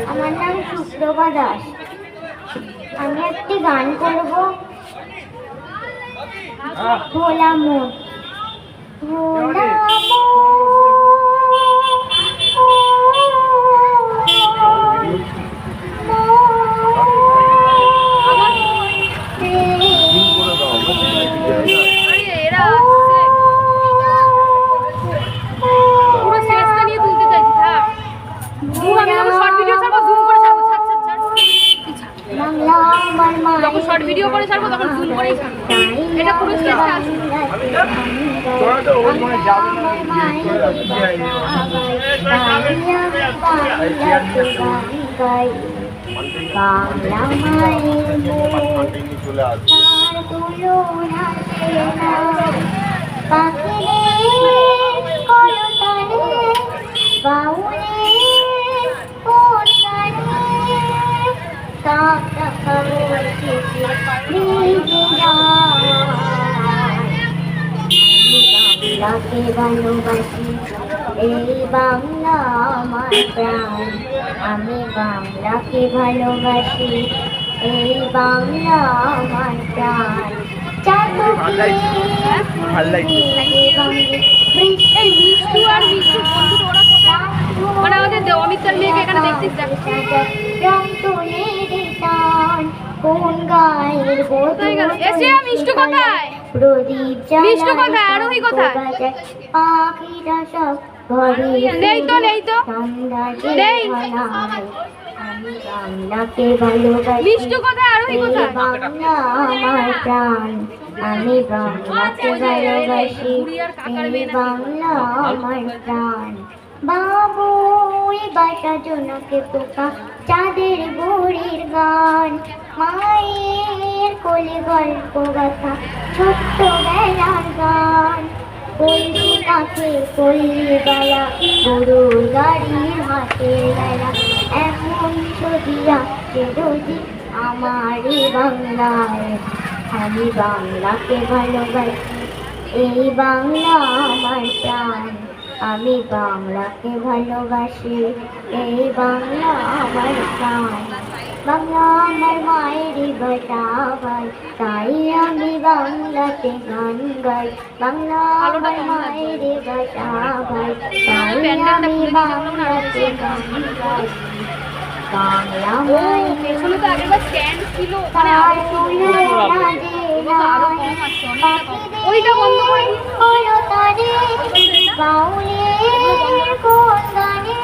আমার নাম সুপ্রভা দাস। আমি একটি গান করব, ভোলা মন। ভোলা শর্ট ভিডিও করে ছাড়বো, তখন জুম করেই ছাড়বো। এটা পুরো স্কেচটা আছে। তোরা তো ওই মনে যাবে না, বাংলা মায়ের চলে আসবে পাখিদের কলতারে বাউলের বাংলাকে ভালোবাসি, এই বাংলা আমার প্রাণ। আমি বাংলাকে ভালোবাসি, এই বাংলা আমার প্রাণ। মানে আমাদের অমিতার মেয়েকে এখানে দেখছিস কোন গায়ের মিষ্টু কোথায়? প্রদীপ মিষ্টু কোথায়? আরোহী কোথায়? পাখিরা সব ঘরে নেই তো, নেই তো, নেই। আমি বাংলাকে ভালোবাসি, মিষ্টু কোথায়? আরোহী কোথায়? বাংলা আমার প্রাণ। আমি বাংলাকে ভালোবাসি, এই বাংলা আমার প্রাণ। বাবুই বাসা জোনাকে পোকা, চাঁদের বুড়ির গান, মায়ের কোলে গল্প গাথা, ছোট্ট বেলার গান। বন্ধু তাকে কল্লি বেলা, গরুর গাড়ির হাতের বেলা, এমন ছবি আঁকছে রোজি আমার এই বাংলায়। আমি বাংলাকে ভালোবাসি, এই বাংলা আমার প্রাণ। আমি বাংলাকে ভালোবাসি, এই বাংলা আমার প্রাণ। বাংলা আমার মায়েরই ভাষা ভাই, তাই আমি বাংলাতে গান গাই। বাংলা আমার মায়েরই ভাষা ভাই, তাই আমি বাংলাতে গান গাই। বাংলা পেছনে তো আগেরবার স্ট্যান্ড ছিল, ওইটা বন্ধ করে বাউলের কোন গানে